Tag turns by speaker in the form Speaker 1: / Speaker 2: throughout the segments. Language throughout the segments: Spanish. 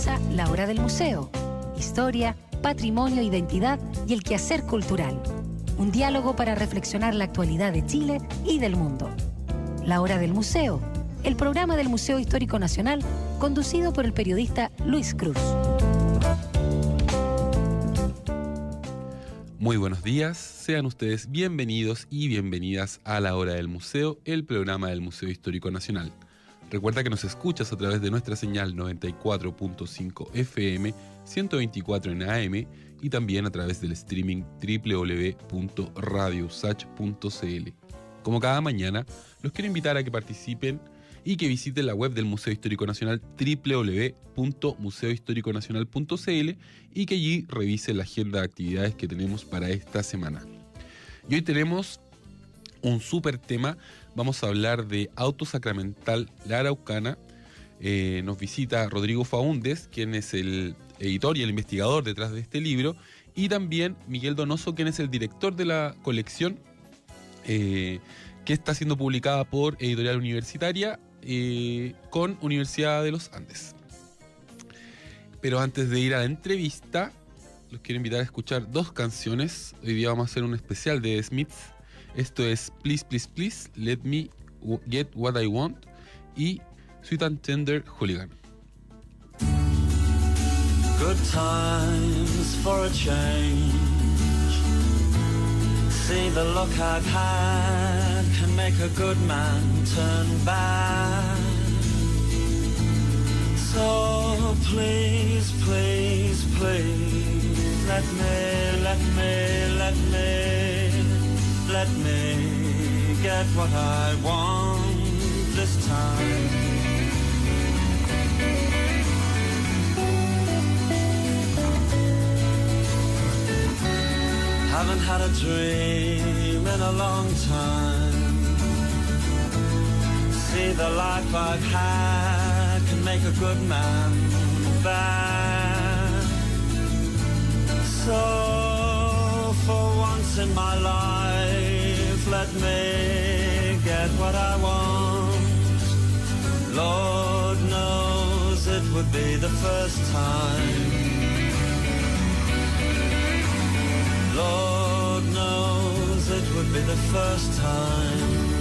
Speaker 1: Comienza La Hora del Museo. Historia, patrimonio, identidad y el quehacer cultural. Un diálogo para reflexionar la actualidad de Chile y del mundo. La Hora del Museo, el programa del Museo Histórico Nacional, conducido por el periodista Luis Cruz.
Speaker 2: Muy buenos días, sean ustedes bienvenidos y bienvenidas a La Hora del Museo, el programa del Museo Histórico Nacional. Recuerda que nos escuchas a través de nuestra señal 94.5 FM, 124 en AM y también a través del streaming www.radiosach.cl. Como cada mañana, los quiero invitar a que participen y que visiten la web del Museo Histórico Nacional www.museohistoriconacional.cl y que allí revisen la agenda de actividades que tenemos para esta semana. Y hoy tenemos un súper tema. Vamos a hablar de Auto Sacramental La Araucana. Nos visita Rodrigo Faúndez, quien es el editor y el investigador detrás de este libro, y también Miguel Donoso, quien es el director de la colección que está siendo publicada por Editorial Universitaria con Universidad de los Andes. Pero antes de ir a la entrevista, los quiero invitar a escuchar dos canciones. Hoy día vamos a hacer un especial de The Smiths. Esto es Please, Please, Please, Let Me Get What I Want y Sweet and Tender Hooligan.
Speaker 3: Good times for a change. See, the luck I've had can make a good man turn bad. So please, please, please, let me get what I want this time. Haven't had a dream in a long time. See, the life I've had can make a good man bad. So for once in my life, let me get what I want. Lord knows it would be the first time. Lord knows it would be the first time.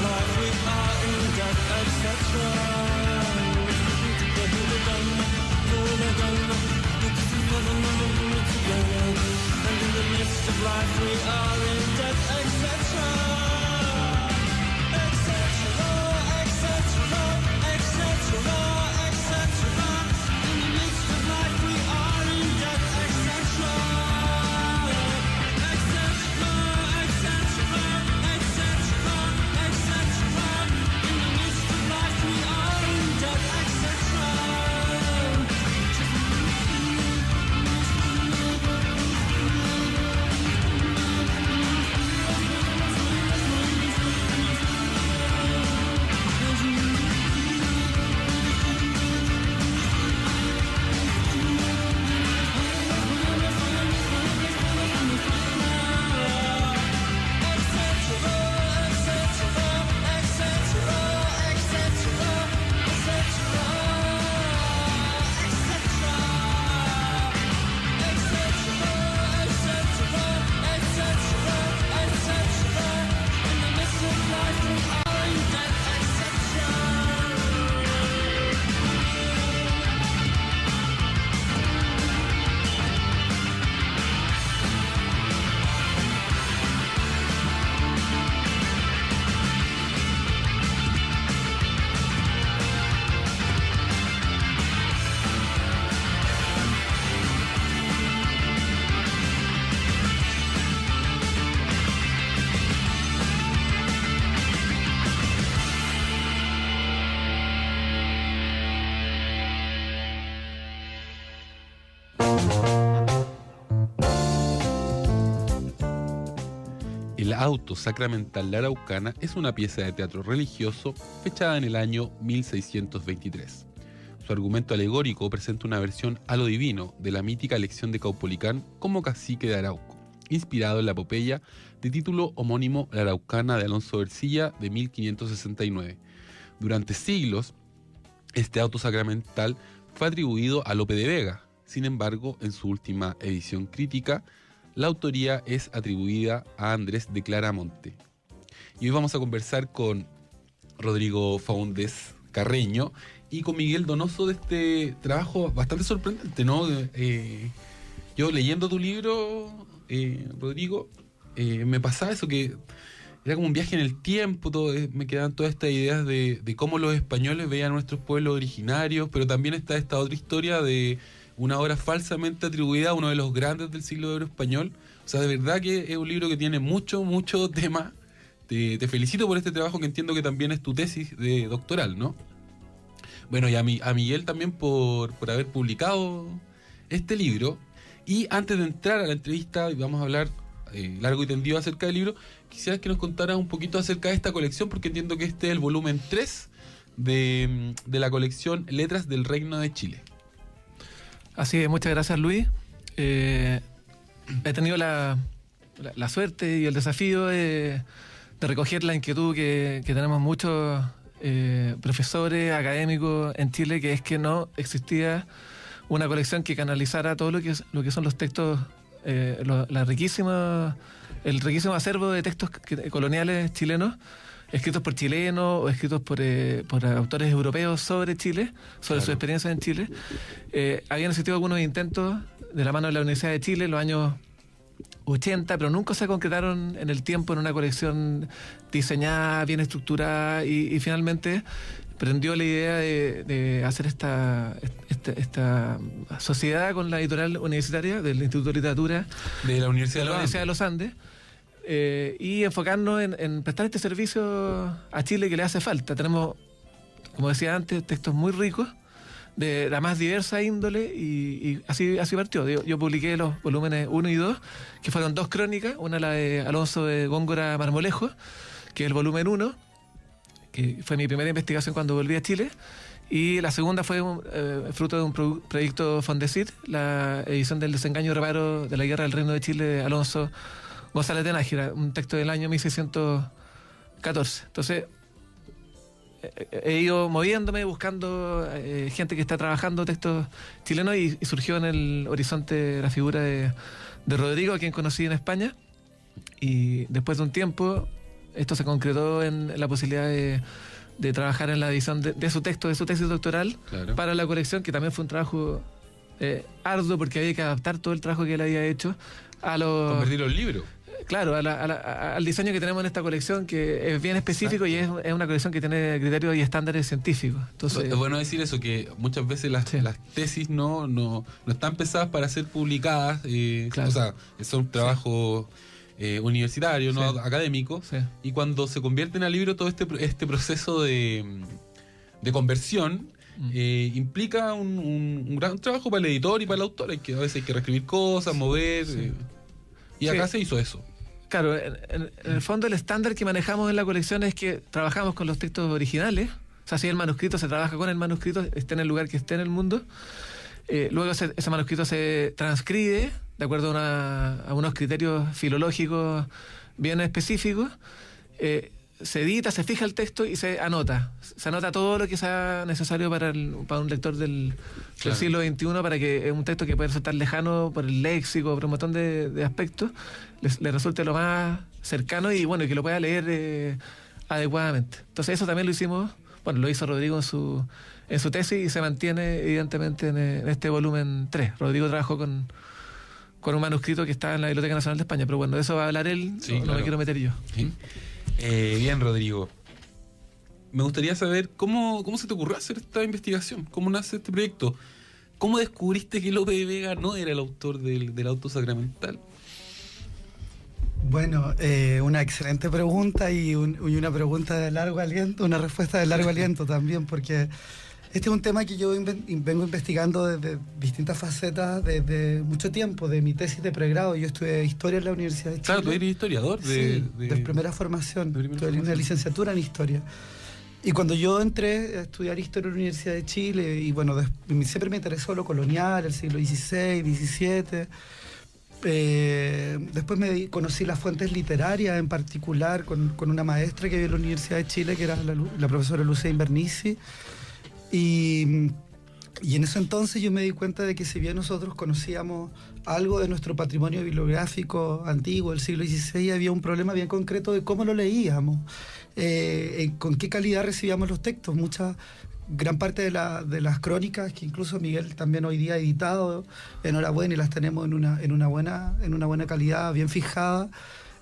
Speaker 3: Life
Speaker 2: auto sacramental La Araucana es una pieza de teatro religioso fechada en el año 1623. Su argumento alegórico presenta una versión a lo divino de la mítica elección de Caupolicán como cacique de Arauco, inspirado en la epopeya de título homónimo La Araucana de Alonso de Ercilla de 1569. Durante siglos, este auto sacramental fue atribuido a Lope de Vega. Sin embargo, en su última edición crítica, la autoría es atribuida a Andrés de Claramonte. Y hoy vamos a conversar con Rodrigo Faúndez Carreño y con Miguel Donoso de este trabajo bastante sorprendente, ¿no? Yo leyendo tu libro, Rodrigo, me pasaba eso, que era como un viaje en el tiempo, me quedaban todas estas ideas de cómo los españoles veían a nuestros pueblos originarios, pero también está esta otra historia de una obra falsamente atribuida a uno de los grandes del siglo de oro español. O sea, de verdad que es un libro que tiene mucho tema. Te felicito por este trabajo, que entiendo que también es tu tesis de doctoral, ¿no? Bueno, y a Miguel también por haber publicado este libro. Y antes de entrar a la entrevista, vamos a hablar largo y tendido acerca del libro, quisiera que nos contaras un poquito acerca de esta colección, porque entiendo que este es el volumen 3 de la colección Letras del Reino de Chile.
Speaker 4: Así es, muchas gracias, Luis. He tenido la suerte y el desafío de recoger la inquietud que tenemos muchos profesores, académicos en Chile, que es que no existía una colección que canalizara todo lo que son los textos, el riquísimo acervo de textos coloniales chilenos, escritos por chilenos o escritos por autores europeos sobre Chile, sobre su experiencia en Chile. Habían existido algunos intentos de la mano de la Universidad de Chile en los años 80, pero nunca se concretaron en el tiempo en una colección diseñada, bien estructurada, y finalmente prendió la idea de hacer esta sociedad con la editorial universitaria del Instituto de Literatura
Speaker 2: de la Universidad
Speaker 4: de los Andes, y enfocarnos en prestar este servicio a Chile que le hace falta. Tenemos, como decía antes, textos muy ricos de la más diversa índole, y así partió. Yo publiqué los volúmenes 1 y 2, que fueron 2 crónicas, una la de Alonso de Góngora Marmolejo, que es el volumen 1, que fue mi primera investigación cuando volví a Chile, y la segunda fue fruto de un proyecto Fondesit, la edición del desengaño y reparo de la Guerra del Reino de Chile de Alonso González de Nájera, un texto del año 1614. Entonces, he ido moviéndome, buscando gente que está trabajando textos chilenos, y surgió en el horizonte la figura de Rodrigo, a quien conocí en España, y después de un tiempo esto se concretó en la posibilidad de trabajar en la edición de su texto, de su tesis doctoral, claro, para la colección, que también fue un trabajo arduo, porque había que adaptar todo el trabajo que él había hecho a
Speaker 2: convertirlo en libro.
Speaker 4: Claro, al diseño que tenemos en esta colección, que es bien específico. Exacto. Y es una colección que tiene criterios y estándares científicos. Entonces,
Speaker 2: es bueno decir eso, que muchas veces las tesis no están pensadas para ser publicadas, claro, o sea, son trabajos universitarios, no académicos, y cuando se convierten a libro, todo este proceso de conversión implica un gran trabajo para el editor y para el autor. A veces hay que reescribir cosas, mover, y acá se hizo eso.
Speaker 4: Claro, en el fondo el estándar que manejamos en la colección es que trabajamos con los textos originales. O sea, si el manuscrito se trabaja con el manuscrito, esté en el lugar que esté en el mundo. Luego ese manuscrito se transcribe de acuerdo a unos criterios filológicos bien específicos. Se edita, se fija el texto y se anota. Se anota todo lo que sea necesario para un lector del siglo XXI, para que es un texto que puede resultar lejano por el léxico, por un montón de aspectos, le resulte lo más cercano y bueno, que lo pueda leer adecuadamente. Entonces eso también lo hicimos, bueno, lo hizo Rodrigo en su tesis, y se mantiene evidentemente en este volumen 3. Rodrigo trabajó con un manuscrito que está en la Biblioteca Nacional de España, pero bueno, de eso va a hablar él, no me quiero meter yo.
Speaker 2: ¿Sí? Bien, Rodrigo. Me gustaría saber cómo se te ocurrió hacer esta investigación, cómo nace este proyecto, cómo descubriste que Lope de Vega no era el autor del auto sacramental.
Speaker 5: Bueno, una excelente pregunta y una pregunta de largo aliento, una respuesta de largo aliento también, porque Este es un tema que yo vengo investigando desde distintas facetas desde mucho tiempo, de mi tesis de pregrado. Yo estudié Historia en la Universidad de Chile.
Speaker 2: Claro, tú eres historiador.
Speaker 5: De primera formación. Tuve una licenciatura en Historia. Y cuando yo entré a estudiar Historia en la Universidad de Chile, y bueno, siempre me interesó lo colonial, el siglo XVI, XVII. Después conocí las fuentes literarias, en particular con una maestra que había en la Universidad de Chile, que era la profesora Lucía Invernici. Y en ese entonces yo me di cuenta de que si bien nosotros conocíamos algo de nuestro patrimonio bibliográfico antiguo del siglo XVI, había un problema bien concreto de cómo lo leíamos, con qué calidad recibíamos los textos. Gran parte de las crónicas, que incluso Miguel también hoy día ha editado, enhorabuena, y las tenemos en una buena calidad, bien fijada.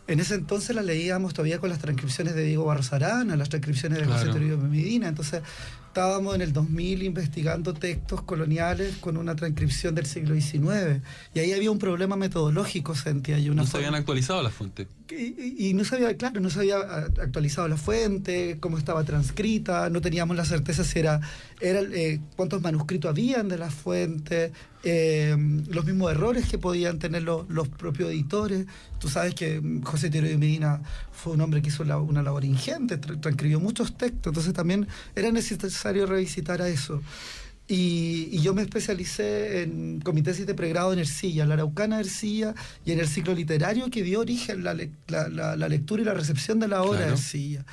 Speaker 5: En ese entonces las leíamos todavía con las transcripciones de Diego Barros Arana, las transcripciones de José Toribio Medina. Entonces estábamos en el 2000 investigando textos coloniales con una transcripción del siglo XIX. Y ahí había un problema metodológico, sentía yo.
Speaker 2: No se habían actualizado las fuentes.
Speaker 5: Y no se había actualizado la fuente, cómo estaba transcrita, no teníamos la certeza si era cuántos manuscritos habían de las fuentes, los mismos errores que podían tener los propios editores. Tú sabes que José Toribio Medina fue un hombre que hizo una labor ingente, transcribió muchos textos, entonces también era necesario revisitar a eso. Y yo me especialicé con mi tesis de pregrado en Ercilla, la Araucana de Ercilla, y en el ciclo literario que dio origen la lectura y la recepción de la obra de Ercilla.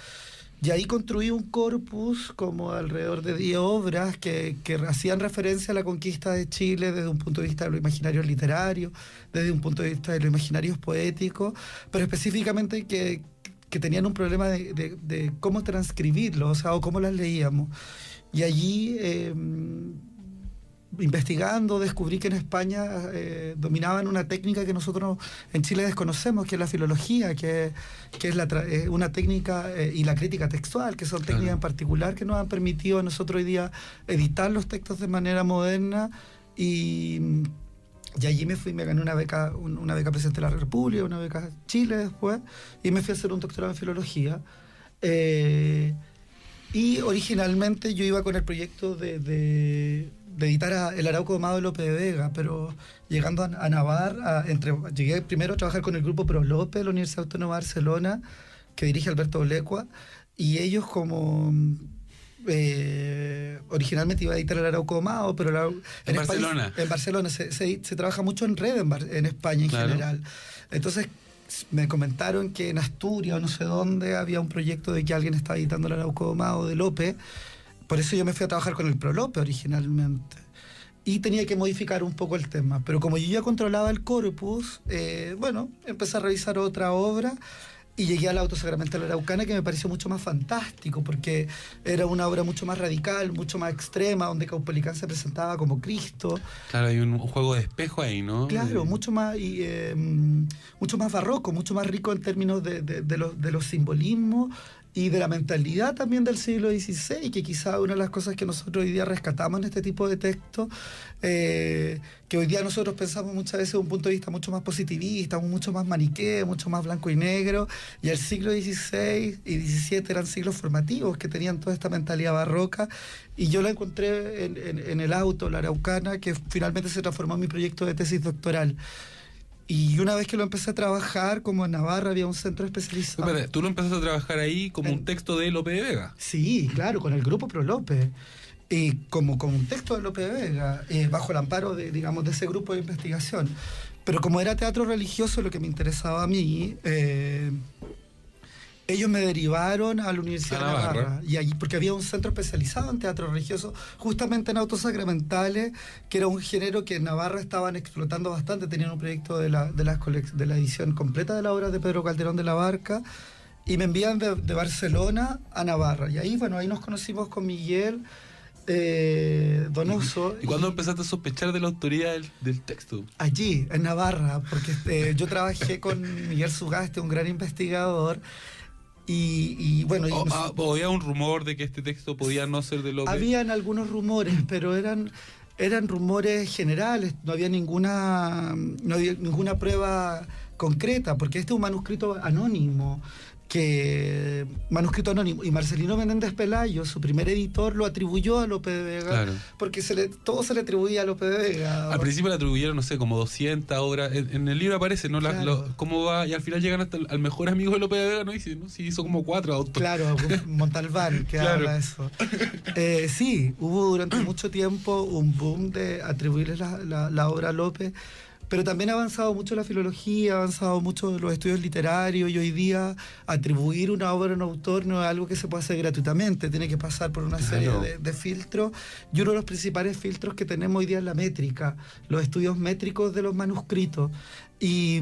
Speaker 5: Y ahí construí un corpus como alrededor de 10 obras que hacían referencia a la conquista de Chile desde un punto de vista de lo imaginario literario, desde un punto de vista de lo imaginario poético, pero específicamente que tenían un problema de cómo transcribirlo, o cómo las leíamos. Y allí, investigando, descubrí que en España dominaban una técnica que nosotros en Chile desconocemos, que es la filología, que es una técnica, y la crítica textual, que son técnicas en particular que nos han permitido a nosotros hoy día editar los textos de manera moderna. Y allí me gané una beca Presidente de la República, una beca Chile después, y me fui a hacer un doctorado en filología. Y originalmente yo iba con el proyecto de editar El Arauco Domado de Lope de Vega, pero llegando a Navarra, llegué primero a trabajar con el grupo ProLope de la Universidad Autónoma de Barcelona, que dirige Alberto Olecua, y ellos originalmente iba a editar El Arauco Domado, pero
Speaker 2: en Barcelona.
Speaker 5: En Barcelona se trabaja mucho en red en España en general. Entonces me comentaron que en Asturias o no sé dónde había un proyecto de que alguien estaba editando El Arauco Domado de Lope. Por eso yo me fui a trabajar con el ProLope originalmente. Y tenía que modificar un poco el tema. Pero como yo ya controlaba el corpus, empecé a revisar otra obra y llegué a la Autosacramental Araucana, que me pareció mucho más fantástico, porque era una obra mucho más radical, mucho más extrema, donde Caupolicán se presentaba como Cristo.
Speaker 2: Claro, hay un juego de espejo ahí, ¿no?
Speaker 5: Claro, mucho más barroco, mucho más rico en términos de los simbolismos y de la mentalidad también del siglo XVI, que quizá una de las cosas que nosotros hoy día rescatamos en este tipo de textos, que hoy día nosotros pensamos muchas veces de un punto de vista mucho más positivista, mucho más maniqueo, mucho más blanco y negro, y el siglo XVI y XVII eran siglos formativos que tenían toda esta mentalidad barroca, y yo la encontré en el auto, la Araucana, que finalmente se transformó en mi proyecto de tesis doctoral. Y una vez que lo empecé a trabajar, como en Navarra había un centro especializado.
Speaker 2: Espérate, ¿tú lo empezaste a trabajar ahí como un texto de Lope de Vega?
Speaker 5: Sí, claro, con el grupo ProLope. Y como un texto de Lope de Vega, bajo el amparo de ese grupo de investigación. Pero como era teatro religioso lo que me interesaba a mí, ellos me derivaron a la Universidad de Navarra, y allí, porque había un centro especializado en teatro religioso, justamente en autosacramentales, que era un género que en Navarra estaban explotando bastante. Tenían un proyecto de la edición completa de la obra de Pedro Calderón de la Barca, y me envían de Barcelona a Navarra. Y ahí nos conocimos con Miguel Donoso.
Speaker 2: ¿Y cuándo empezaste a sospechar de la autoría del texto?
Speaker 5: Allí, en Navarra, porque yo trabajé con Miguel Sugaste, un gran investigador.
Speaker 2: Había un rumor de que este texto podía no ser de Lope.
Speaker 5: Habían algunos rumores, pero eran rumores generales. No había ninguna prueba concreta, porque este es un manuscrito anónimo. que manuscrito anónimo, y Marcelino Menéndez Pelayo, su primer editor, lo atribuyó a Lope de Vega,
Speaker 2: Claro.
Speaker 5: porque todo se le atribuía a Lope de Vega.
Speaker 2: Al principio le atribuyeron, no sé, como 200 obras. En el libro aparece, ¿no?
Speaker 5: Claro.
Speaker 2: Cómo va, y al final llegan hasta al mejor amigo de Lope de Vega, ¿no? Y dice, ¿no? Sí, hizo como 4 autos.
Speaker 5: Claro, Montalbán, que
Speaker 2: Claro.
Speaker 5: habla de eso. Sí, hubo durante mucho tiempo un boom de atribuirle la obra a Lope, pero también ha avanzado mucho la filología, ha avanzado mucho los estudios literarios, y hoy día atribuir una obra a un autor no es algo que se pueda hacer gratuitamente, tiene que pasar por una serie de filtros, y uno de los principales filtros que tenemos hoy día es la métrica, los estudios métricos de los manuscritos. Y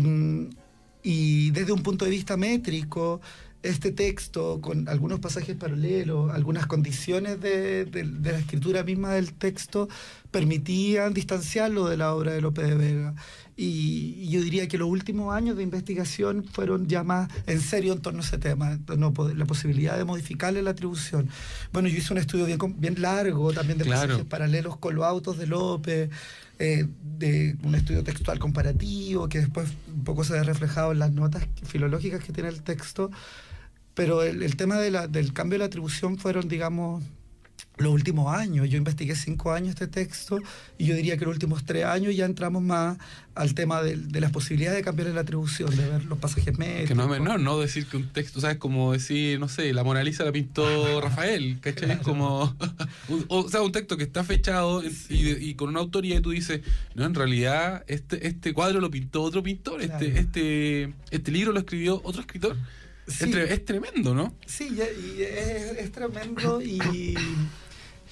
Speaker 5: desde un punto de vista métrico, este texto, con algunos pasajes paralelos, algunas condiciones de la escritura misma del texto, permitían distanciarlo de la obra de Lope de Vega. Y yo diría que los últimos años de investigación fueron ya más en serio en torno a ese tema, la posibilidad de modificarle la atribución. Bueno, yo hice un estudio bien largo también de pasajes paralelos con los autos de Lope, de un estudio textual comparativo, que después un poco se ve reflejado en las notas filológicas que tiene el texto. Pero el tema del cambio de la atribución fueron, digamos, los últimos años. Yo investigué 5 años este texto, y yo diría que los últimos 3 años ya entramos más al tema de las posibilidades de cambiar la atribución, de ver los pasajes métricos.
Speaker 2: Que no es menor, ¿no? Decir que un texto, ¿sabes? Como decir, no sé, la Mona Lisa la pintó Rafael, ¿cachai?
Speaker 5: Claro.
Speaker 2: Como, o sea, un texto que está fechado y con una autoría, y tú dices, no, en realidad este cuadro lo pintó otro pintor,
Speaker 5: Claro.
Speaker 2: este libro lo escribió otro escritor.
Speaker 5: Sí.
Speaker 2: Es tremendo, ¿no?
Speaker 5: Sí, y es tremendo,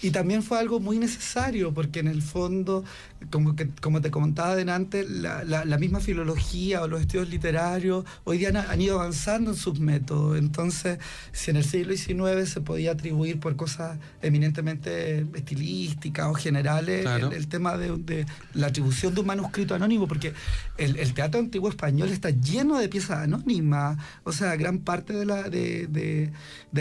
Speaker 5: y también fue algo muy necesario, porque en el fondo, como te comentaba adelante, la misma filología o los estudios literarios hoy día han ido avanzando en sus métodos. Entonces, si en el siglo XIX se podía atribuir por cosas eminentemente estilísticas o generales,
Speaker 2: Claro.
Speaker 5: el tema de la atribución de un manuscrito anónimo, porque el teatro antiguo español está lleno de piezas anónimas. O sea, gran parte de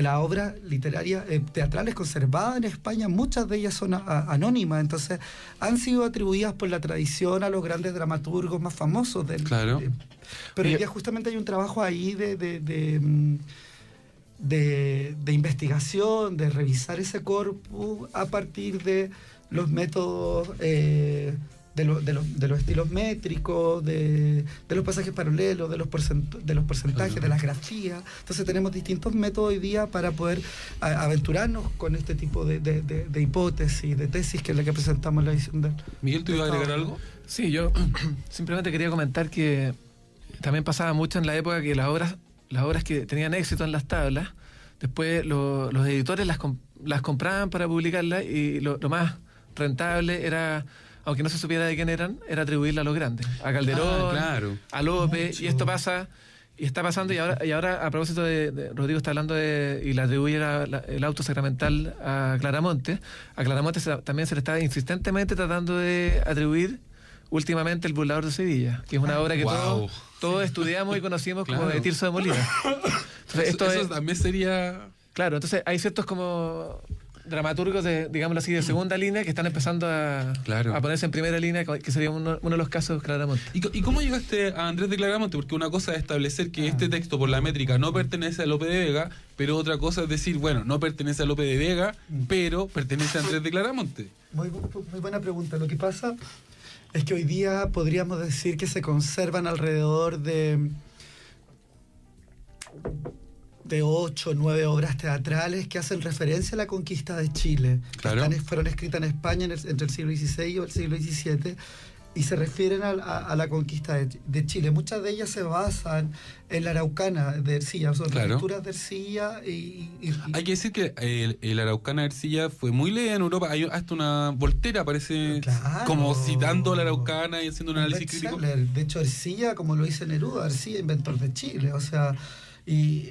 Speaker 5: la obra literaria teatrales conservada en España, muchas de ellas son anónimas, entonces han sido atribuidas por la tradición a los grandes dramaturgos más famosos del.
Speaker 2: Claro.
Speaker 5: Pero hoy día justamente hay un trabajo ahí de investigación, de revisar ese corpus a partir de los métodos de los estilos métricos, de los pasajes paralelos, de los porcentajes, de las grafías. Entonces tenemos distintos métodos hoy día para poder aventurarnos con este tipo de hipótesis, de tesis, que es la que presentamos en la edición de...
Speaker 2: Miguel, ¿tú ibas a agregar algo?
Speaker 4: Sí, yo simplemente quería comentar que también pasaba mucho en la época que las obras que tenían éxito en las tablas, después los editores las compraban para publicarlas, y lo más rentable era, aunque no se supiera de quién eran, era atribuirla a los grandes, a Calderón,
Speaker 2: claro.
Speaker 4: a Lope.
Speaker 5: Mucho.
Speaker 4: Y esto pasa, y está pasando, y ahora a propósito de Rodrigo está hablando y le atribuye el auto sacramental a Claramonte. A Claramonte también se le está insistentemente tratando de atribuir últimamente El burlador de Sevilla, que es una obra que
Speaker 2: Wow.
Speaker 4: todos estudiamos y conocimos como
Speaker 2: Claro.
Speaker 4: de Tirso de Molina. Entonces,
Speaker 2: Eso también sería...
Speaker 4: claro, entonces hay ciertos como dramaturgos digámoslo así, de segunda línea, que están empezando a ponerse en primera línea, que sería uno de los casos Claramonte.
Speaker 2: ¿Y cómo llegaste a Andrés de Claramonte? Porque una cosa es establecer que este texto por la métrica no pertenece a Lope de Vega, pero otra cosa es decir, bueno, no pertenece a Lope de Vega, pero pertenece a Andrés de Claramonte.
Speaker 5: Muy buena pregunta. Lo que pasa es que hoy día podríamos decir que se conservan alrededor de 8 o 9 obras teatrales que hacen referencia a la conquista de Chile.
Speaker 2: Claro.
Speaker 5: Que fueron escritas en España entre el siglo XVI y el siglo XVII, y se refieren a la conquista de Chile. Muchas de ellas se basan en la Araucana de Ercilla, son lecturas de Ercilla.
Speaker 2: Hay que decir que el Araucana de Ercilla fue muy leída en Europa. Hay hasta una voltera, parece, como citando la Araucana y haciendo un análisis crítico.
Speaker 5: De hecho, Ercilla, como lo dice Neruda, Ercilla, inventor de Chile, o sea... Y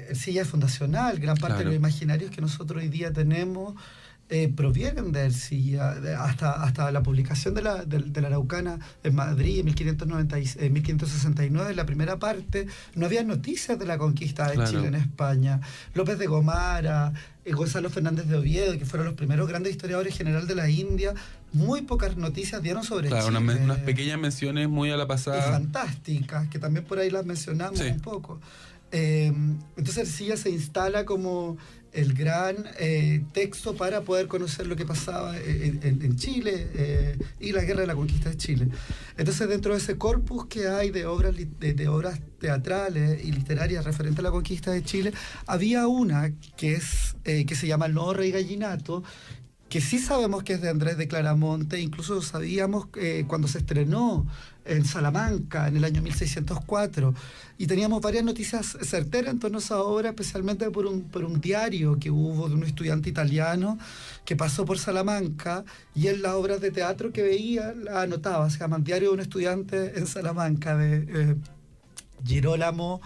Speaker 5: Ercilla es fundacional, gran parte de los imaginarios que nosotros hoy día tenemos provienen de Ercilla, hasta la publicación de la Araucana en Madrid en 1569, en la primera parte, no había noticias de la conquista de Chile en España. López de Gomara, Gonzalo Fernández de Oviedo, que fueron los primeros grandes historiadores general de la India, muy pocas noticias dieron sobre Chile.
Speaker 2: Unas pequeñas menciones muy a la pasada.
Speaker 5: Y fantásticas, que también por ahí las mencionamos un poco. Entonces Ercilla se instala como el gran texto para poder conocer lo que pasaba en Chile y la guerra de la conquista de Chile. Entonces, dentro de ese corpus que hay de obras, de obras teatrales y literarias referentes a la conquista de Chile, había una que se llama El Nuevo Rey Gallinato, que sí sabemos que es de Andrés de Claramonte, incluso sabíamos cuando se estrenó en Salamanca en el año 1604, y teníamos varias noticias certeras en torno a esa obra, especialmente por un diario que hubo de un estudiante italiano que pasó por Salamanca, y en las obras de teatro que veía la anotaba. Se llama Diario de un estudiante en Salamanca, de Girolamo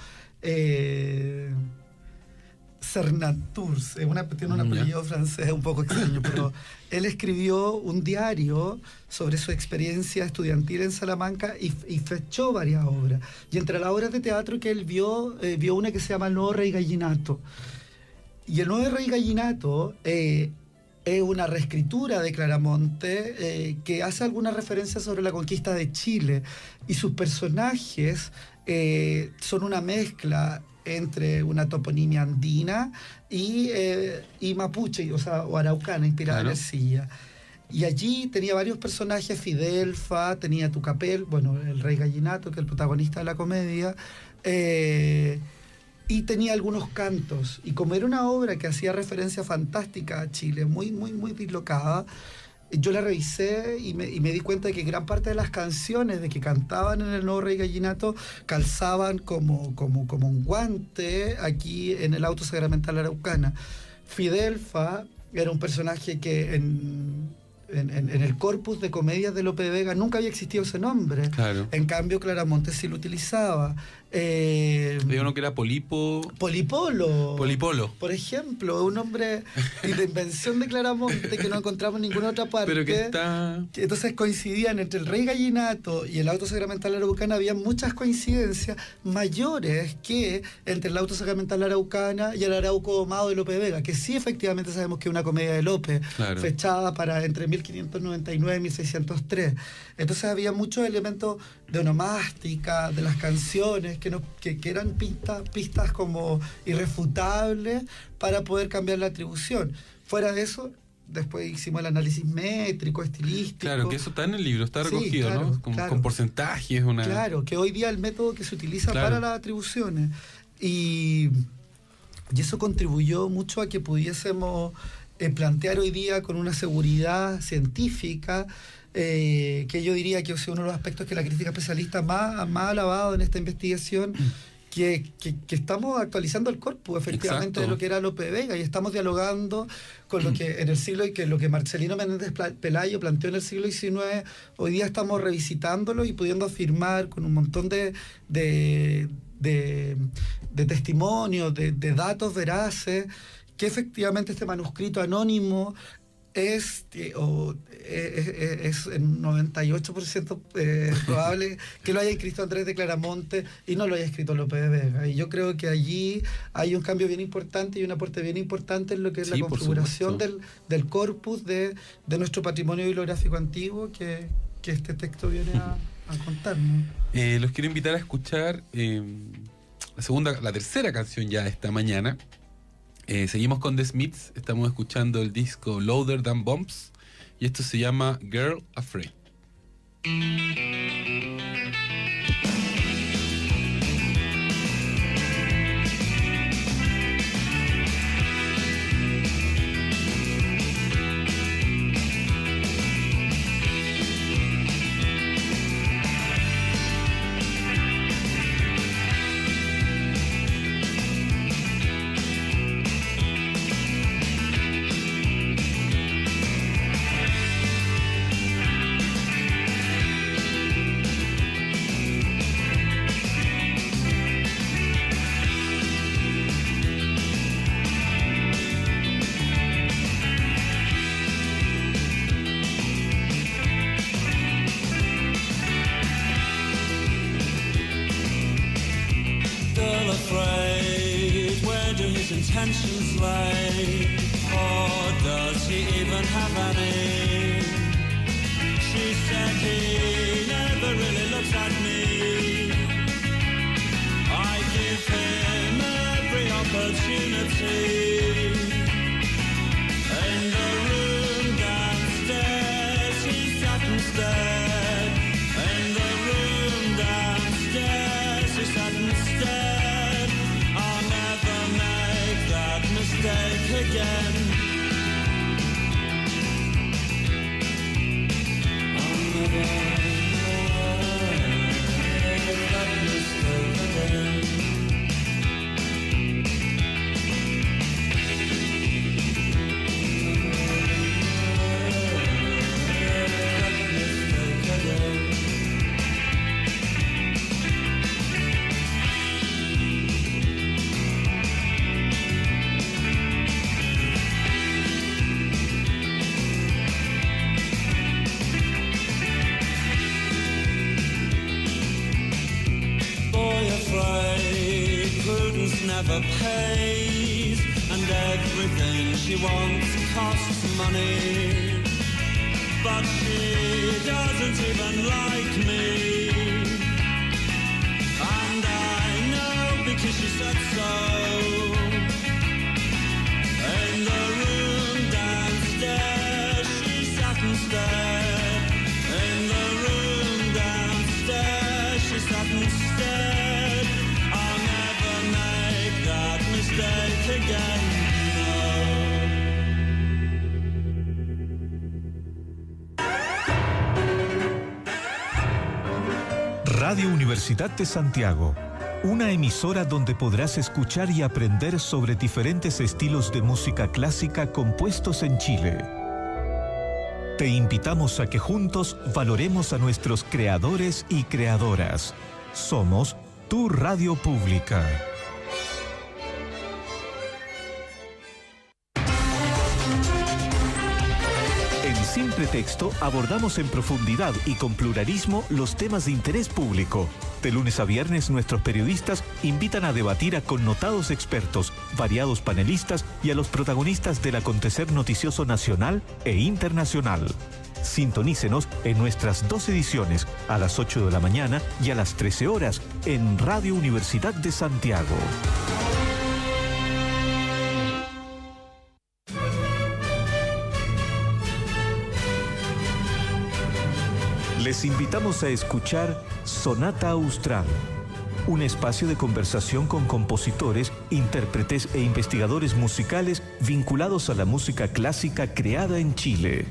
Speaker 5: Cernatours, tiene un apellido francés un poco extraño, pero él escribió un diario sobre su experiencia estudiantil en Salamanca y fechó varias obras. Y entre las obras de teatro que él vio una que se llama El Nuevo Rey Gallinato. Y El Nuevo Rey Gallinato es una reescritura de Claramonte que hace algunas referencias sobre la conquista de Chile, y sus personajes son una mezcla entre una toponimia andina y mapuche, o araucana, inspirada en Ercilla. Y allí tenía varios personajes: Fidelfa, tenía Tucapel, bueno, el Rey Gallinato, que es el protagonista de la comedia, y tenía algunos cantos. Y como era una obra que hacía referencia fantástica a Chile, muy, muy, muy dislocada, yo la revisé y me di cuenta de que gran parte de las canciones de que cantaban en El Nuevo Rey Gallinato calzaban como un guante aquí en el auto sacramental araucana. Fidelfa era un personaje que en el corpus de comedias de Lope de Vega nunca había existido ese nombre.
Speaker 2: Claro.
Speaker 5: En cambio, Claramonte sí lo utilizaba.
Speaker 2: Había uno que era
Speaker 5: Polipolo. Por ejemplo, un nombre de invención de Claramonte que no encontramos en ninguna otra parte.
Speaker 2: Pero que está...
Speaker 5: Entonces coincidían entre el Rey Gallinato y el auto sacramental araucana. Había muchas coincidencias mayores que entre el auto sacramental araucana y el Arauco Domado de Lope de Vega, que sí efectivamente sabemos que es una comedia de Lope, claro, fechada para entre 1599 y 1603. Entonces había muchos elementos de onomástica, de las canciones, que eran pistas como irrefutables para poder cambiar la atribución. Fuera de eso, después hicimos el análisis métrico, estilístico.
Speaker 2: Claro, que eso está en el libro, está recogido, sí, claro, ¿no? Con porcentajes.
Speaker 5: Claro, que hoy día el método que se utiliza, claro, para las atribuciones. Y eso contribuyó mucho a que pudiésemos plantear hoy día con una seguridad científica, que yo diría que es uno de los aspectos que la crítica especialista más ha alabado en esta investigación, que estamos actualizando el corpus efectivamente. Exacto. De lo que era Lope de Vega, y estamos dialogando con lo que en el siglo, y que lo que Marcelino Menéndez Pelayo planteó en el siglo XIX, hoy día estamos revisitándolo y pudiendo afirmar con un montón de testimonios, de datos veraces, que efectivamente este manuscrito anónimo es en 98% probable que lo haya escrito Andrés de Claramonte y no lo haya escrito Lope de Vega. Y yo creo que allí hay un cambio bien importante y un aporte bien importante en lo que es, sí, la configuración del corpus de nuestro patrimonio bibliográfico antiguo que este texto viene a contarnos.
Speaker 2: Los quiero invitar a escuchar la tercera canción ya de esta mañana. Seguimos con The Smiths, estamos escuchando el disco Louder Than Bombs y esto se llama Girl Afraid.
Speaker 3: Intentions lay, or does he even have any? She said he never really looks at me. I give him opportunity. In the room downstairs, she sat and stared. In the room downstairs, she sat and stared. I'll never make that mistake again. I'll never make that mistake again. Never pays, and everything she wants costs money. But she doesn't even like me, and I know because she said so. In the room downstairs, she sat and stared. In the room downstairs, she sat and stared. I'll never make that mistake again, no.
Speaker 6: Radio Universidad de Santiago, una emisora donde podrás escuchar y aprender sobre diferentes estilos de música clásica compuestos en Chile. Te invitamos a que juntos valoremos a nuestros creadores y creadoras. Somos tu radio pública. En Sin Pretexto abordamos en profundidad y con pluralismo los temas de interés público. De lunes a viernes nuestros periodistas invitan a debatir a connotados expertos, variados panelistas y a los protagonistas del acontecer noticioso nacional e internacional. Sintonícenos en nuestras 2 ediciones, a las 8 de la mañana y a las 13 horas, en Radio Universidad de Santiago. Les invitamos a escuchar Sonata Austral, un espacio de conversación con compositores, intérpretes e investigadores musicales vinculados a la música clásica creada en Chile.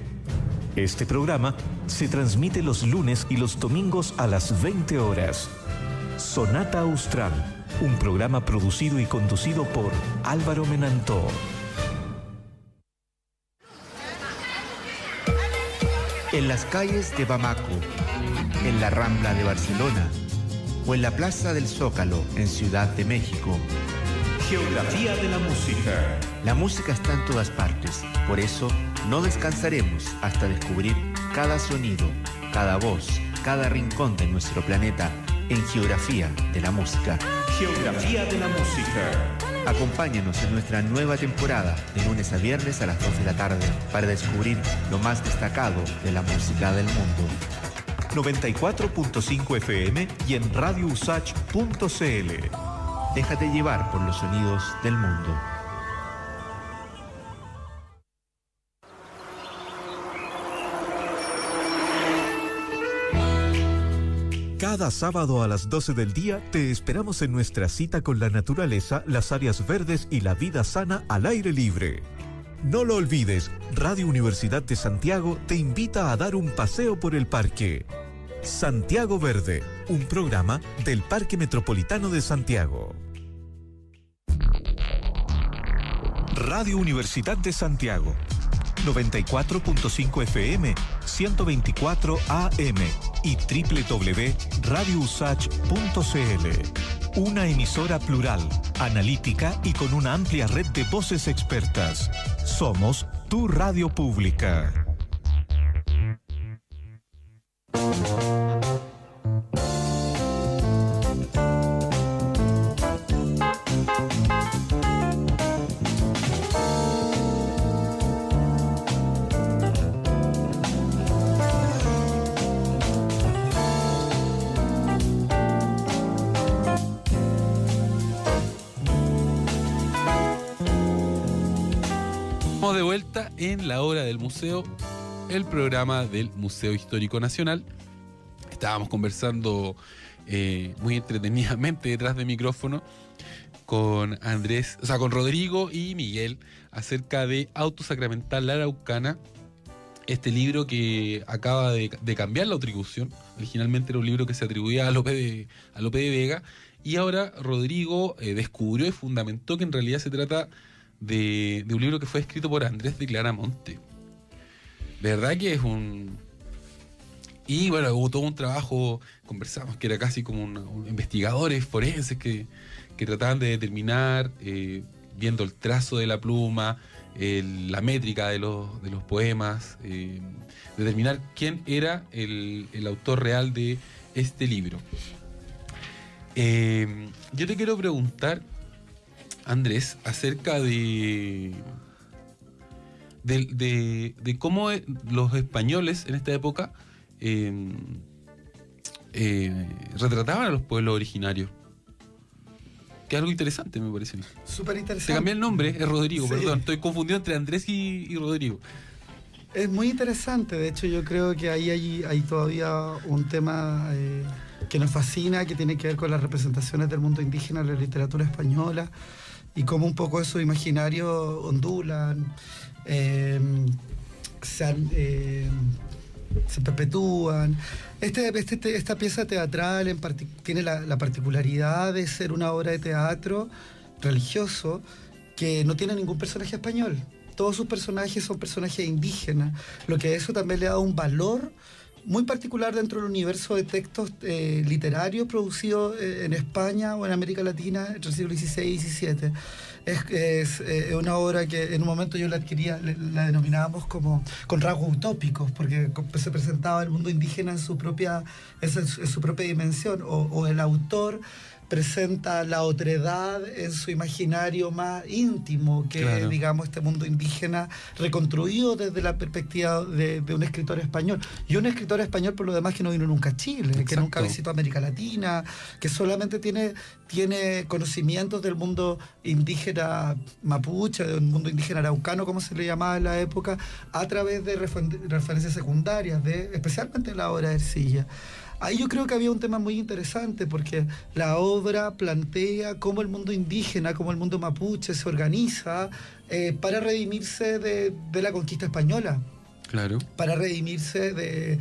Speaker 6: Este programa se transmite los lunes y los domingos a las 20 horas. Sonata Austral, un programa producido y conducido por Álvaro Menantó.
Speaker 7: En las calles de Bamako, en la Rambla de Barcelona o en la Plaza del Zócalo en Ciudad de México.
Speaker 6: Geografía de la música.
Speaker 7: La música está en todas partes, por eso no descansaremos hasta descubrir cada sonido, cada voz, cada rincón de nuestro planeta en Geografía de la Música.
Speaker 6: Geografía de la música.
Speaker 7: Acompáñanos en nuestra nueva temporada de lunes a viernes a las 2 de la tarde para descubrir lo más destacado de la música del mundo.
Speaker 6: 94.5 FM y en radiousach.cl.
Speaker 7: Déjate llevar por los sonidos del mundo.
Speaker 6: Cada sábado a las 12 del día te esperamos en nuestra cita con la naturaleza, las áreas verdes y la vida sana al aire libre. No lo olvides, Radio Universidad de Santiago te invita a dar un paseo por el parque. Santiago Verde, un programa del Parque Metropolitano de Santiago. Radio Universidad de Santiago, 94.5 FM, 124 AM y www.radiousach.cl. Una emisora plural, analítica y con una amplia red de voces expertas. Somos tu radio pública.
Speaker 2: Estamos de vuelta en La Hora del Museo, el programa del Museo Histórico Nacional. Estábamos conversando muy entretenidamente detrás de micrófono con con Rodrigo y Miguel acerca de Auto Sacramental La Araucana, este libro que acaba de cambiar la atribución. Originalmente era un libro que se atribuía a Lope de Vega, y ahora Rodrigo descubrió y fundamentó que en realidad se trata de un libro que fue escrito por Andrés de Claramonte. De verdad que es un... Y bueno, hubo todo un trabajo, conversamos, que era casi como investigadores forenses que trataban de determinar, viendo el trazo de la pluma, la métrica de los poemas, determinar quién era el autor real de este libro. Yo te quiero preguntar, Andrés, acerca de cómo los españoles en esta época retrataban a los pueblos originarios. Que es algo interesante, me parece.
Speaker 5: Súper interesante.
Speaker 2: Se cambió el nombre, es Rodrigo,
Speaker 5: Sí.
Speaker 2: perdón. Estoy confundido entre Andrés y Rodrigo.
Speaker 5: Es muy interesante. De hecho, yo creo que ahí hay todavía un tema que nos fascina, que tiene que ver con las representaciones del mundo indígena en la literatura española y cómo un poco esos imaginarios ondulan, se perpetúan. Esta pieza teatral tiene la particularidad de ser una obra de teatro religioso que no tiene ningún personaje español. Todos sus personajes son personajes indígenas, lo que a eso también le da un valor muy particular dentro del universo de textos literarios producidos en España o en América Latina entre el siglo XVI y XVII. Es una obra que en un momento yo la denominábamos como con rasgos utópicos, porque se presentaba el mundo indígena en su propia dimensión, o el autor presenta la otredad en su imaginario más íntimo, que
Speaker 2: Claro.
Speaker 5: digamos este mundo indígena reconstruido desde la perspectiva de un escritor español. Y un escritor español, por lo demás, que no vino nunca a Chile, que
Speaker 2: Exacto.
Speaker 5: nunca visitó América Latina, que solamente tiene conocimientos del mundo indígena mapuche, del mundo indígena araucano, como se le llamaba en la época, a través de referencias secundarias, especialmente la obra de Ercilla. Ahí yo creo que había un tema muy interesante, porque la obra plantea cómo el mundo indígena, cómo el mundo mapuche se organiza para redimirse de la conquista española,
Speaker 2: Claro.
Speaker 5: para redimirse de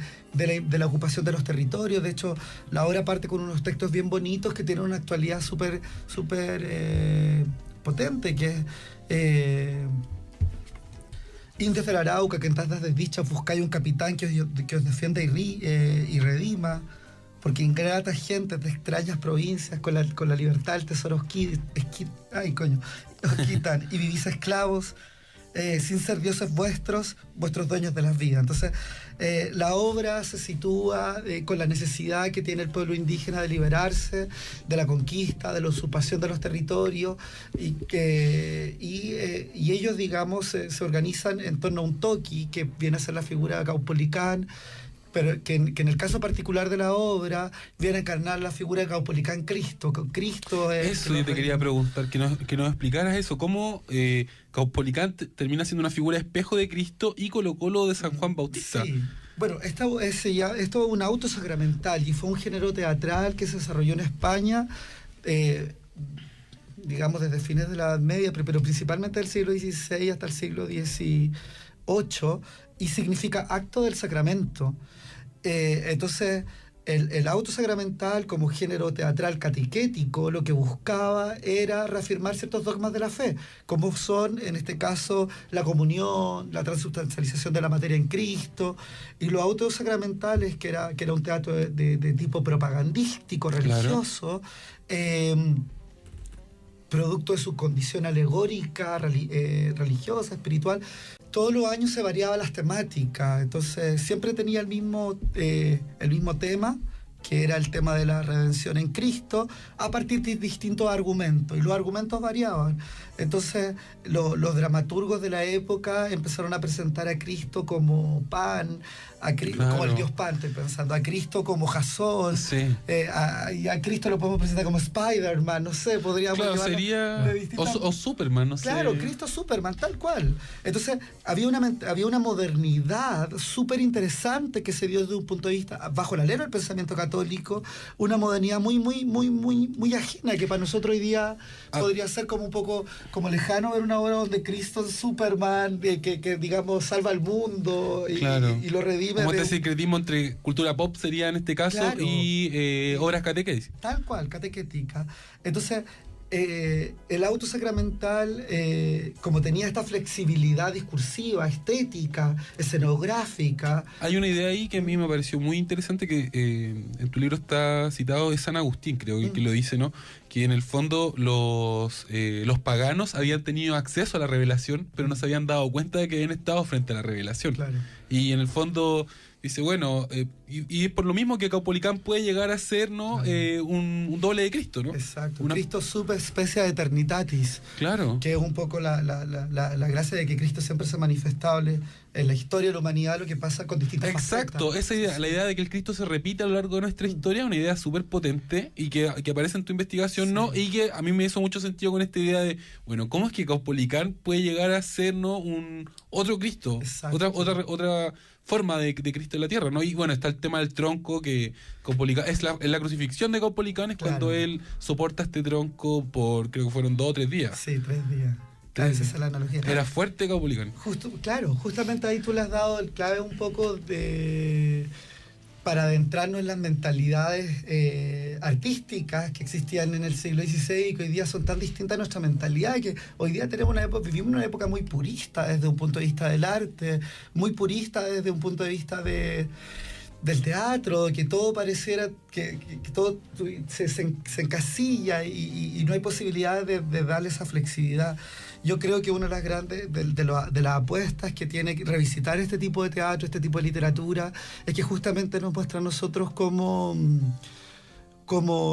Speaker 5: la ocupación de los territorios. De hecho, la obra parte con unos textos bien bonitos que tienen una actualidad súper potente, que es... Indios de la Arauca, que en tantas desdichas buscáis un capitán que os defienda y redima, porque ingrata gente de extrañas provincias con la libertad del tesoro os quitan y vivís esclavos, sin ser dioses vuestros dueños de las vidas. Entonces, la obra se sitúa con la necesidad que tiene el pueblo indígena de liberarse de la conquista, de la usurpación de los territorios, y ellos, digamos, se organizan en torno a un toqui, que viene a ser la figura de Caupolicán, pero que en el caso particular de la obra viene a encarnar la figura de Caupolicán Cristo. Cristo es...
Speaker 2: Eso yo te quería preguntar, que nos explicaras eso, cómo Caupolicán termina siendo una figura espejo de Cristo y Colo-Colo de San Juan Bautista.
Speaker 5: Sí. Bueno, esto es un auto sacramental y fue un género teatral que se desarrolló en España, digamos desde fines de la Edad Media, pero principalmente del siglo XVI hasta el siglo XVIII, y significa acto del sacramento. Entonces, el auto sacramental como género teatral catequético lo que buscaba era reafirmar ciertos dogmas de la fe, como son, en este caso, la comunión, la transubstancialización de la materia en Cristo, y los autos sacramentales, que era un teatro de tipo propagandístico, religioso, producto de su condición alegórica, religiosa, espiritual. Todos los años se variaban las temáticas, entonces siempre tenía el mismo tema, que era el tema de la redención en Cristo, a partir de distintos argumentos, y los argumentos variaban. Entonces, los dramaturgos de la época empezaron a presentar a Cristo como pan, como el dios Pan, estoy pensando, a Cristo como Jasón,
Speaker 2: Sí.
Speaker 5: Y a Cristo lo podemos presentar como Spider-Man, no sé, podríamos llevarlo
Speaker 2: sería...
Speaker 5: de distintas...
Speaker 2: O Superman, no sé.
Speaker 5: Claro, Cristo Superman, tal cual. Entonces, había una modernidad súper interesante que se dio desde un punto de vista, bajo el alero del pensamiento católico, una modernidad muy ajena, que para nosotros hoy día podría ser como un poco como lejano ver una obra donde Cristo es Superman, que digamos, salva al mundo y lo revive.
Speaker 2: Como este sincretismo entre cultura pop sería en este caso,
Speaker 5: Claro.
Speaker 2: y obras catequéticas.
Speaker 5: Tal cual, catequética. Entonces, el auto sacramental, como tenía esta flexibilidad discursiva, estética, escenográfica.
Speaker 2: Hay una idea ahí que a mí me pareció muy interesante, que en tu libro está citado, es San Agustín, creo que lo dice, ¿no? Que en el fondo los paganos habían tenido acceso a la revelación, pero no se habían dado cuenta de que habían estado frente a la revelación.
Speaker 5: Claro.
Speaker 2: Y en el fondo dice, bueno, y por lo mismo que Caupolicán puede llegar a ser, ¿no? Un doble de Cristo, ¿no?
Speaker 5: Exacto. Cristo subespecia eternitatis.
Speaker 2: Claro.
Speaker 5: Que es un poco la gracia de que Cristo siempre se ha manifestado en la historia de la humanidad, lo que pasa con distintas
Speaker 2: Exacto,
Speaker 5: facetas.
Speaker 2: esa idea, la idea de que el Cristo se repite a lo largo de nuestra historia, es una idea súper potente y que aparece en tu investigación,
Speaker 5: Sí.
Speaker 2: ¿no? Y que a mí me hizo mucho sentido con esta idea de, bueno, ¿cómo es que Caupolicán puede llegar a ser, ¿no? un otro Cristo,
Speaker 5: Exacto.
Speaker 2: otra forma de Cristo en la tierra, ¿no? Y bueno, está el tema del tronco, que Caupolicán, es la crucifixión de Caupolicán, es
Speaker 5: Claro.
Speaker 2: cuando él soporta este tronco por, creo que fueron 2 o 3 días.
Speaker 5: Sí, 3 días. Claro, esa es la analogía.
Speaker 2: Era fuerte Caupolicán.
Speaker 5: Claro, justamente ahí tú le has dado el clave un poco para adentrarnos en las mentalidades artísticas que existían en el siglo XVI y que hoy día son tan distintas a nuestra mentalidad, que hoy día vivimos una época muy purista desde un punto de vista del arte, muy purista desde un punto de vista del teatro, que todo pareciera que todo se encasilla y no hay posibilidad de darle esa flexibilidad. Yo creo que una de las grandes de las apuestas que tiene que revisitar este tipo de teatro, este tipo de literatura, es que justamente nos muestra a nosotros como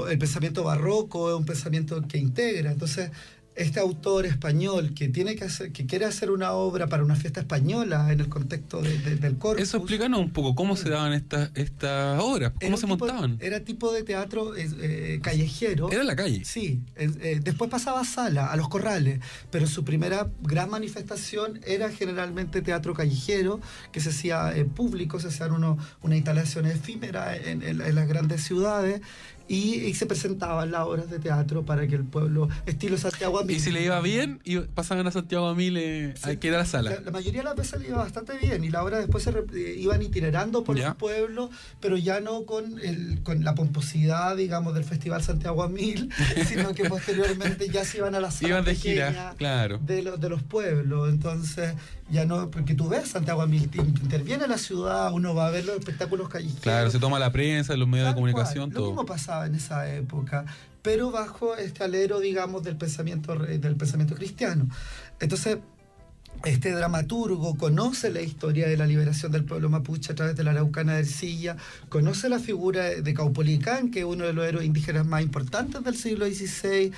Speaker 5: el pensamiento barroco es un pensamiento que integra. Entonces, este autor español que quiere hacer una obra para una fiesta española en el contexto del Corpus.
Speaker 2: Eso, explícanos un poco cómo se daban estas obras, cómo se montaban.
Speaker 5: Era tipo de teatro callejero.
Speaker 2: Era en la calle.
Speaker 5: Sí, después pasaba a sala, a los corrales, pero su primera gran manifestación era generalmente teatro callejero, que se hacía público, se hacían unas instalaciones efímeras en las grandes ciudades. Y se presentaban las obras de teatro para que el pueblo, estilo Santiago a Mil.
Speaker 2: Y si le iba bien, pasaban a Santiago a Mil, que era la sala.
Speaker 5: La mayoría de las veces le iba bastante bien, y la obra después iban itinerando por los pueblos, pero ya no con la pomposidad, digamos, del Festival Santiago a Mil, sino que posteriormente ya se iban a las salas
Speaker 2: iban de
Speaker 5: pequeñas
Speaker 2: gira, claro,
Speaker 5: de los pueblos. Entonces, ya no, porque tú ves Santiago a Mil, interviene la ciudad, uno va a ver los espectáculos callejeros.
Speaker 2: Claro, se toma la prensa, los medios de comunicación, todo.
Speaker 5: Lo mismo pasaba en esa época, pero bajo este alero, digamos, del pensamiento cristiano. Entonces, este dramaturgo conoce la historia de la liberación del pueblo mapuche a través de la Araucana de Ercilla, conoce la figura de Caupolicán, que es uno de los héroes indígenas más importantes del siglo XVI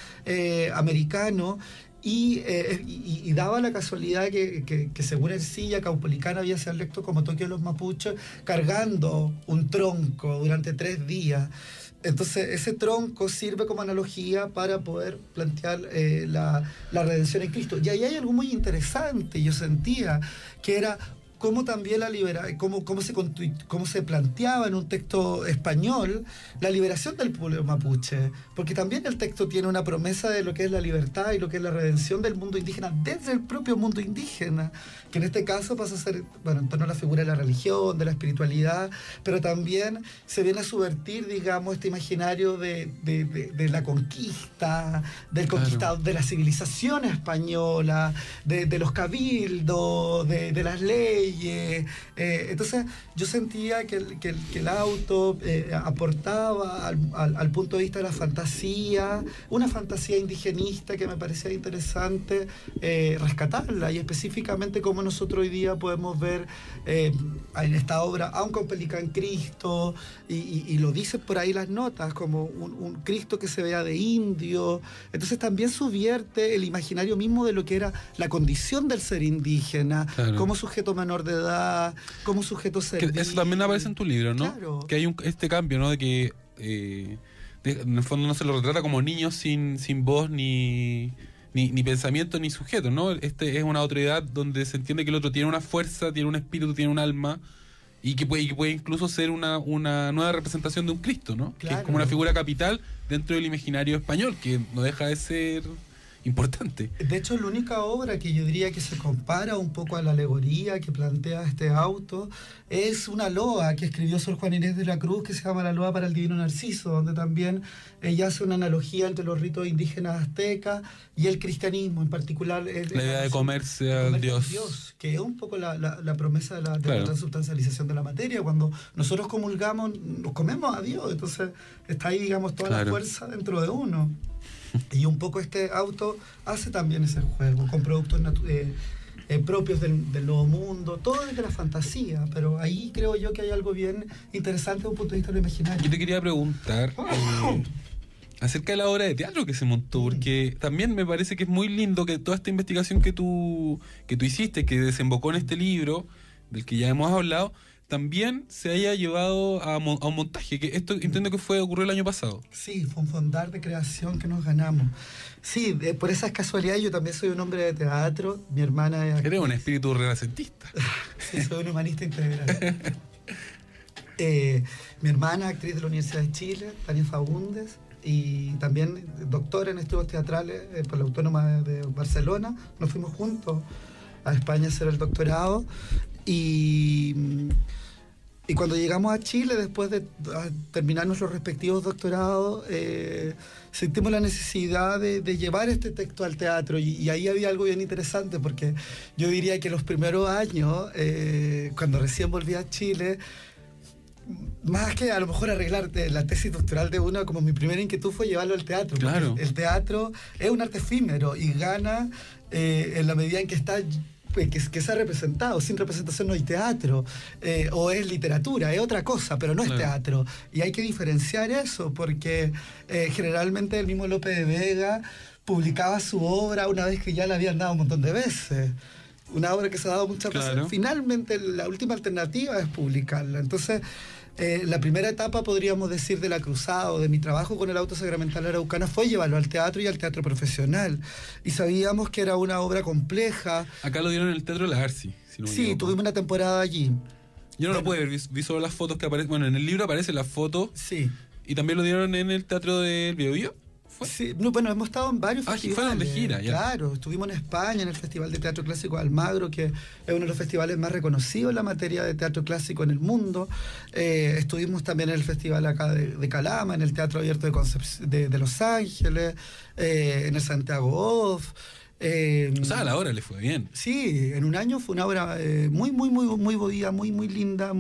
Speaker 5: americano. Y daba la casualidad que según Ercilla, Caupolicán había sido electo como Tokio de los mapuches, cargando un tronco durante 3 días. Entonces, ese tronco sirve como analogía para poder plantear la redención en Cristo. Y ahí hay algo muy interesante, yo sentía, que era cómo también cómo se planteaba en un texto español la liberación del pueblo mapuche, porque también el texto tiene una promesa de lo que es la libertad y lo que es la redención del mundo indígena desde el propio mundo indígena, que en este caso pasa a ser, bueno, en torno a la figura de la religión, de la espiritualidad, pero también se viene a subvertir, digamos, este imaginario de la conquista, del conquistador, de la civilización española, de los cabildos, de las leyes, muelle. Entonces yo sentía que el auto aportaba al punto de vista de la fantasía, una fantasía indigenista que me parecía interesante rescatarla, y específicamente cómo nosotros hoy día podemos ver en esta obra a un Pelican Cristo, y lo dicen por ahí las notas, como un Cristo que se vea de indio. Entonces también subvierte el imaginario mismo de lo que era la condición del ser indígena,
Speaker 2: Claro.
Speaker 5: como sujeto menor de edad, como sujeto servil.
Speaker 2: Eso también aparece en tu libro, ¿no?
Speaker 5: Claro.
Speaker 2: Que hay este cambio, ¿no? De que en el fondo no se lo retrata como niños sin voz ni pensamiento ni sujeto, ¿no? Este es una autoridad donde se entiende que el otro tiene una fuerza, tiene un espíritu, tiene un alma, y que puede incluso ser una nueva representación de un Cristo, ¿no? Que es
Speaker 5: Claro.
Speaker 2: como una figura capital dentro del imaginario español, que no deja de ser importante.
Speaker 5: De hecho, la única obra que yo diría que se compara un poco a la alegoría que plantea este auto es una loa que escribió Sor Juana Inés de la Cruz, que se llama La Loa para el Divino Narciso, donde también ella hace una analogía entre los ritos indígenas aztecas y el cristianismo, en particular
Speaker 2: La idea de comerse al Dios.
Speaker 5: que es un poco la promesa de la
Speaker 2: Claro.
Speaker 5: transubstancialización de la materia. Cuando nosotros comulgamos, nos comemos a Dios, entonces está ahí, digamos, toda
Speaker 2: Claro.
Speaker 5: la fuerza dentro de uno. Y un poco este auto hace también ese juego, con productos propios del Nuevo Mundo, todo desde la fantasía, pero ahí creo yo que hay algo bien interesante desde un punto de vista de lo imaginario.
Speaker 2: Yo te quería preguntar acerca de la obra de teatro que se montó, porque también me parece que es muy lindo que toda esta investigación que tú hiciste, que desembocó en este libro, del que ya hemos hablado, también se haya llevado a un montaje, que esto entiendo que ocurrió el año pasado.
Speaker 5: Sí, fue un fondar de creación que nos ganamos. Sí, por esas casualidades yo también soy un hombre de teatro, mi hermana es
Speaker 2: Eres un espíritu renacentista.
Speaker 5: Sí, soy un humanista integral. Mi hermana, actriz de la Universidad de Chile, Tania Faúndez, y también doctora en estudios teatrales por la Autónoma de Barcelona. Nos fuimos juntos a España a hacer el doctorado, y cuando llegamos a Chile, después de terminar nuestros respectivos doctorados, sentimos la necesidad de llevar este texto al teatro, y ahí había algo bien interesante, porque yo diría que los primeros años, cuando recién volví a Chile, más que a lo mejor arreglar la tesis doctoral de uno, como mi primera inquietud fue llevarlo al teatro.
Speaker 2: Claro.
Speaker 5: El teatro es un arte efímero y gana en la medida en que está... Que sea representado. Sin representación no hay teatro, o es literatura, es otra cosa, pero no es
Speaker 2: Claro.
Speaker 5: teatro. Y hay que diferenciar eso, porque generalmente el mismo Lope de Vega publicaba su obra una vez que ya la habían dado un montón de veces. Una obra que se ha dado muchas
Speaker 2: Claro.
Speaker 5: veces. Finalmente, la última alternativa es publicarla. Entonces, la primera etapa, podríamos decir, de la cruzada o de mi trabajo con el auto sacramental araucano fue llevarlo al teatro y al teatro profesional. Y sabíamos que era una obra compleja.
Speaker 2: Acá lo dieron en el Teatro de la Arci, si no me
Speaker 5: Sí,
Speaker 2: equivoco.
Speaker 5: tuvimos una temporada allí.
Speaker 2: Yo no lo pude ver, vi solo las fotos que aparecen. Bueno, en el libro aparecen las fotos,
Speaker 5: Sí.
Speaker 2: y también lo dieron en el Teatro del Biobío. ¿Fue?
Speaker 5: Sí, no, bueno, hemos estado en varios
Speaker 2: Ah,
Speaker 5: festivales.
Speaker 2: fueron de gira, ya.
Speaker 5: Claro, estuvimos en España, en el Festival de Teatro Clásico de Almagro, que es uno de los festivales más reconocidos en la materia de teatro clásico en el mundo. Estuvimos también en el festival acá de Calama, en el Teatro Abierto de Los Ángeles, en el Santiago Off.
Speaker 2: O sea, a la hora le fue bien.
Speaker 5: Sí, en un año fue una obra muy movida, muy linda,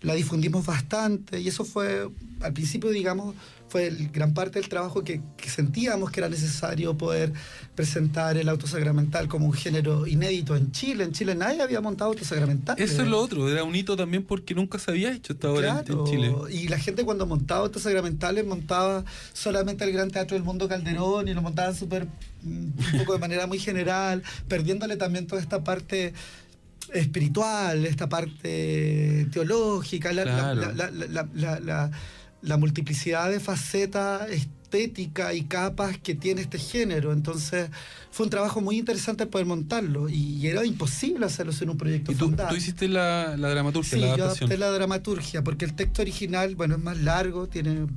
Speaker 5: la difundimos bastante, y eso fue, al principio, digamos, fue gran parte del trabajo que sentíamos que era necesario poder presentar el auto sacramental como un género inédito en Chile. En Chile nadie había montado auto sacramental.
Speaker 2: Eso es lo otro, era un hito también porque nunca se había hecho esta obra en Chile.
Speaker 5: Y la gente, cuando montaba autos sacramentales, montaba solamente el Gran Teatro del Mundo Calderón, y lo montaban un poco de manera muy general, perdiéndole también toda esta parte espiritual, esta parte teológica,
Speaker 2: Claro.
Speaker 5: la multiplicidad de facetas estética y capas que tiene este género. Entonces fue un trabajo muy interesante poder montarlo, y era imposible hacerlo sin un proyecto
Speaker 2: ¿Y tú
Speaker 5: fundado.
Speaker 2: hiciste la dramaturgia,
Speaker 5: Sí,
Speaker 2: la
Speaker 5: yo
Speaker 2: adaptación?
Speaker 5: adapté la dramaturgia, porque el texto original, bueno, es más largo, tiene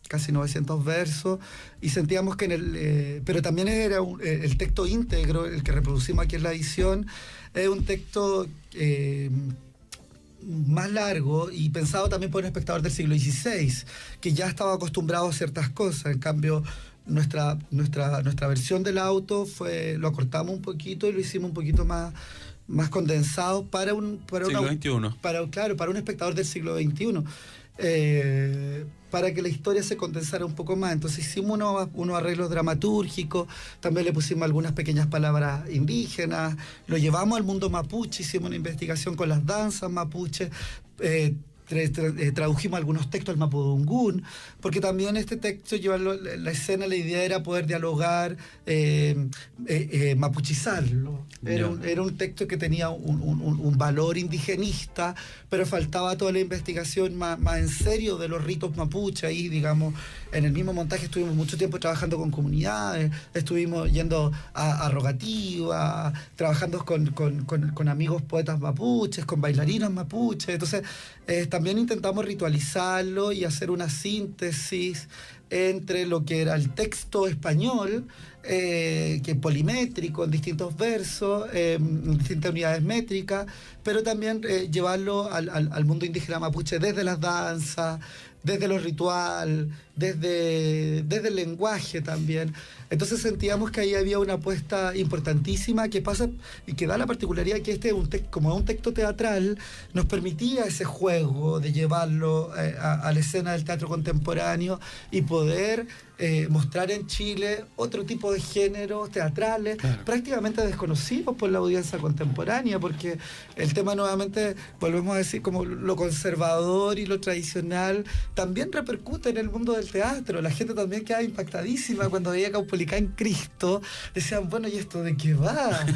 Speaker 5: casi 900 versos, y sentíamos que pero también era el texto íntegro, el que reproducimos aquí en la edición, es un texto más largo y pensado también por un espectador del siglo XVI, que ya estaba acostumbrado a ciertas cosas. En cambio, nuestra versión del auto lo acortamos un poquito y lo hicimos un poquito más más condensados para un
Speaker 2: Siglo XXI.
Speaker 5: para un espectador del siglo XXI. Para que la historia se condensara un poco más. Entonces hicimos unos arreglos dramatúrgicos, también le pusimos algunas pequeñas palabras indígenas, lo llevamos al mundo mapuche, hicimos una investigación con las danzas mapuche, tradujimos algunos textos al mapudungún, porque también este texto, llevarlo la escena, la idea era poder dialogar, mapuchizarlo. Era un texto que tenía un valor indigenista, pero faltaba toda la investigación más en serio de los ritos mapuche. Ahí, digamos, en el mismo montaje estuvimos mucho tiempo trabajando con comunidades, estuvimos yendo a rogativa, trabajando con amigos poetas mapuches, con bailarinos mapuches. Entonces, también intentamos ritualizarlo y hacer una síntesis entre lo que era el texto español, que polimétrico, en distintos versos, en distintas unidades métricas, pero también llevarlo al mundo indígena mapuche desde las danzas, desde lo ritual, desde el lenguaje también. Entonces sentíamos que ahí había una apuesta importantísima que pasa y que da la particularidad que como es un texto teatral, nos permitía ese juego de llevarlo a la escena del teatro contemporáneo y poder mostrar en Chile otro tipo de géneros teatrales, claro, prácticamente desconocidos por la audiencia contemporánea, porque el tema, nuevamente, volvemos a decir, como lo conservador y lo tradicional, también repercute en el mundo del teatro. La gente también queda impactadísima cuando veía Caupolicán Cristo, decían, bueno, ¿y esto de qué va?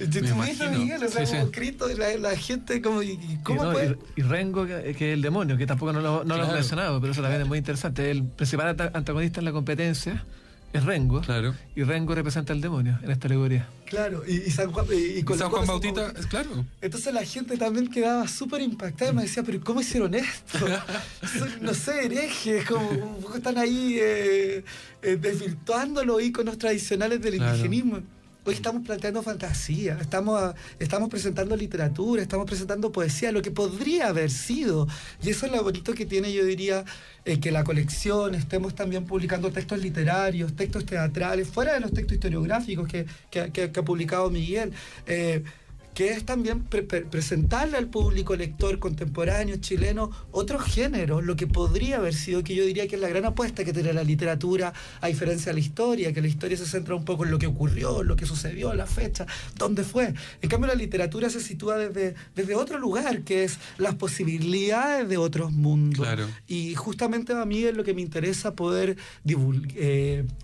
Speaker 5: Miguel, o sea,
Speaker 4: sí,
Speaker 5: como
Speaker 4: sí.
Speaker 5: Cristo, la gente como, ¿cómo puede?
Speaker 4: Y Rengo, que es el demonio, que tampoco no lo
Speaker 2: Claro.
Speaker 4: hemos mencionado, pero eso también es muy interesante. El principal antagonista en la competencia es Rengo,
Speaker 2: Claro.
Speaker 4: y Rengo representa al demonio en esta alegoría.
Speaker 5: Claro, y San Juan, y con
Speaker 2: San
Speaker 5: la
Speaker 2: Juan
Speaker 5: cosa,
Speaker 2: Bautista, claro.
Speaker 5: Entonces la gente también quedaba súper impactada y me decía, pero ¿cómo hicieron esto? Son, no sé, herejes, como un poco están ahí desvirtuando los íconos tradicionales del
Speaker 2: Claro.
Speaker 5: indigenismo. Hoy estamos planteando fantasía, estamos presentando literatura, estamos presentando poesía, lo que podría haber sido. Y eso es lo bonito que tiene, yo diría, que la colección, estemos también publicando textos literarios, textos teatrales, fuera de los textos historiográficos que ha publicado Miguel, que es también presentarle al público lector contemporáneo chileno otros géneros, lo que podría haber sido, que yo diría que es la gran apuesta que tiene la literatura, a diferencia de la historia, que la historia se centra un poco en lo que ocurrió, lo que sucedió, la fecha, dónde fue. En cambio, la literatura se sitúa desde otro lugar, que es las posibilidades de otros mundos.
Speaker 2: Claro.
Speaker 5: Y justamente a mí es lo que me interesa poder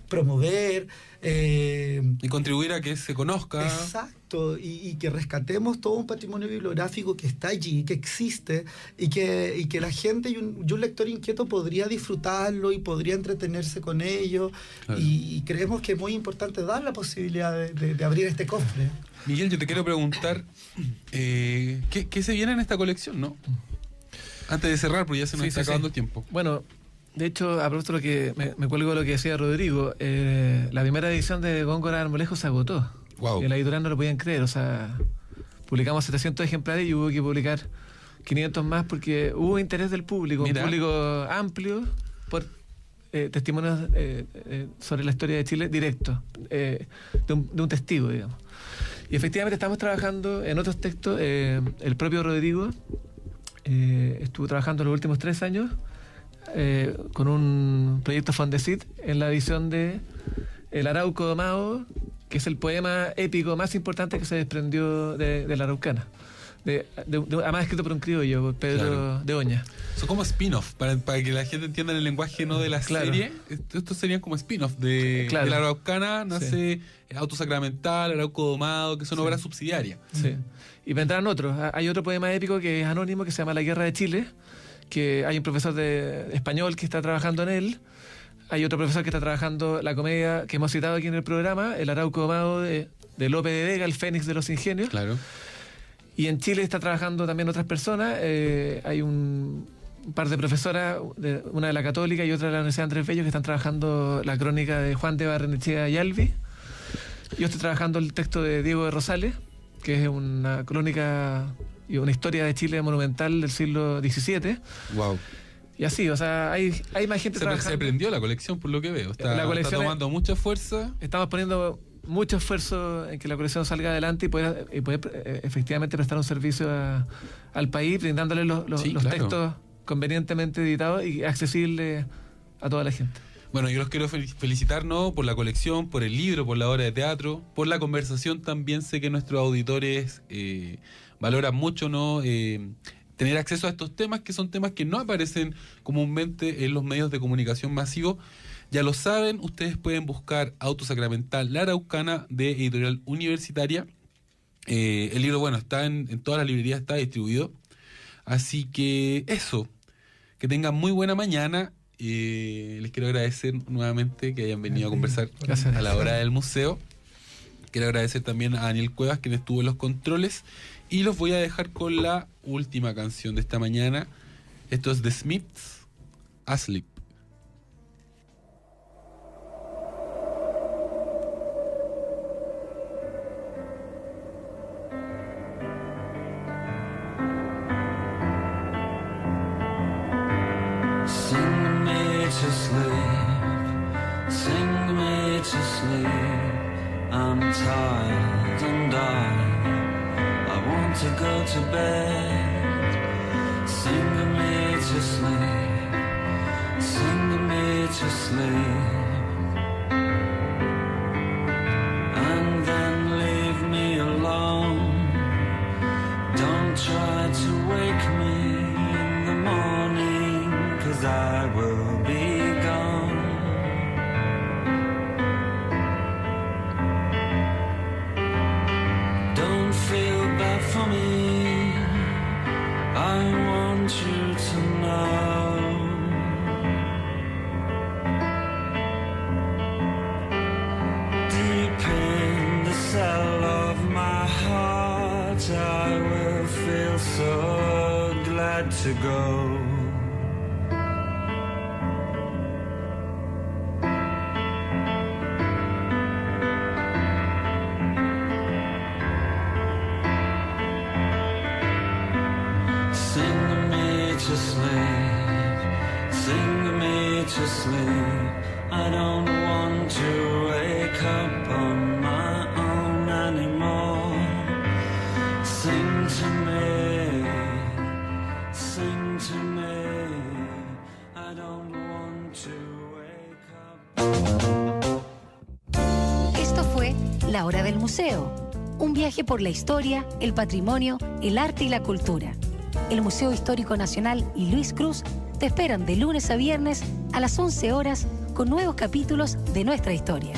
Speaker 5: promover,
Speaker 2: Y contribuir a que se conozca.
Speaker 5: exacto, y que rescatemos todo un patrimonio bibliográfico que está allí, que existe, y que la gente y un lector inquieto podría disfrutarlo y podría entretenerse con ello.
Speaker 2: Claro.
Speaker 5: Y creemos que es muy importante dar la posibilidad de abrir este cofre.
Speaker 2: Miguel, yo te quiero preguntar, ¿qué se viene en esta colección, no? Antes de cerrar, porque ya se nos está acabando el tiempo.
Speaker 4: Bueno, de hecho, a propósito de lo que me cuelgo de lo que decía Rodrigo, la primera edición de Góngora Armolejo se agotó.
Speaker 2: Wow.
Speaker 4: Y en la editorial no lo podían creer, o sea, publicamos 700 ejemplares y hubo que publicar 500 más porque hubo interés del público,
Speaker 2: Mira.
Speaker 4: un público amplio por testimonios sobre la historia de Chile directo, de un testigo, digamos. Y efectivamente estamos trabajando en otros textos. El propio Rodrigo estuvo trabajando los últimos 3 años con un proyecto Fondesit en la edición de El Arauco Domado, que es el poema épico más importante que se desprendió de la Araucana. Además escrito por un criollo, Pedro
Speaker 2: Claro.
Speaker 4: de Oña.
Speaker 2: Son como spin-off, para que la gente entienda el lenguaje no de la
Speaker 4: Claro.
Speaker 2: serie. Estos serían como spin-off de la Araucana, nace Auto Sacramental, Arauco Domado, que son obras subsidiarias.
Speaker 4: Sí. Y vendrán otros. Hay otro poema épico que es anónimo, que se llama La Guerra de Chile, que hay un profesor de español que está trabajando en él. Hay otro profesor que está trabajando la comedia que hemos citado aquí en el programa, El Arauco Domado de Lope de Vega, el Fénix de los Ingenios.
Speaker 2: Claro.
Speaker 4: Y en Chile está trabajando también otras personas. Hay un par de profesoras, una de la Católica y otra de la Universidad Andrés Bello, que están trabajando la crónica de Juan de Barrenechea y Albi. Yo estoy trabajando el texto de Diego de Rosales, que es una crónica y una historia de Chile monumental del siglo XVII.
Speaker 2: Wow.
Speaker 4: Y así, o sea, hay más gente trabajando.
Speaker 2: Se prendió la colección, por lo que veo. Está
Speaker 4: La colección
Speaker 2: tomando mucha fuerza.
Speaker 4: Estamos poniendo mucho esfuerzo en que la colección salga adelante y poder efectivamente prestar un servicio al país, brindándole los
Speaker 2: claro.
Speaker 4: textos convenientemente editados y accesibles a toda la gente.
Speaker 2: Bueno, yo los quiero felicitar, ¿no?, por la colección, por el libro, por la obra de teatro, por la conversación también. Sé que nuestros auditores valoran mucho, ¿no?, tener acceso a estos temas, que son temas que no aparecen comúnmente en los medios de comunicación masivos. Ya lo saben, ustedes pueden buscar Auto Sacramental, La Araucana, de Editorial Universitaria. El libro, bueno, está en todas las librerías, está distribuido. Así que eso, que tengan muy buena mañana. Les quiero agradecer nuevamente que hayan venido a conversar a la hora del museo. Quiero agradecer también a Daniel Cuevas, quien estuvo en los controles. Y los voy a dejar con la última canción de esta mañana. Esto es The Smiths, Asleep.
Speaker 3: Sing me to sleep, sing me to sleep. I'm tired and I want to go to bed. Sing me to sleep, sing me to sleep. And then leave me alone. Don't try to wake me in the morning, 'cause I will be gone. Don't feel bad for me, I want you to know. Deep in the cell of my heart, I will feel so glad to go. Sing me to sleep, sing me to sleep. I don't want to wake up on my own anymore. Sing to me, sing to me. I don't want to wake up.
Speaker 1: Esto fue La Hora del Museo, un viaje por la historia, el patrimonio, el arte y la cultura. El Museo Histórico Nacional y Luis Cruz te esperan de lunes a viernes a las 11 horas con nuevos capítulos de nuestra historia.